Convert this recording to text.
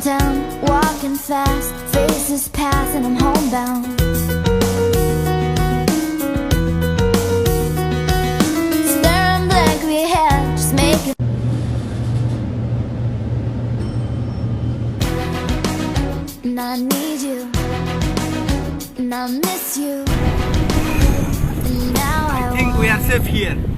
downtown, walking fast, faces pass and I'm homebound. Staring blankly ahead, just making. And I need you, and I miss you. And now I think we are safe here.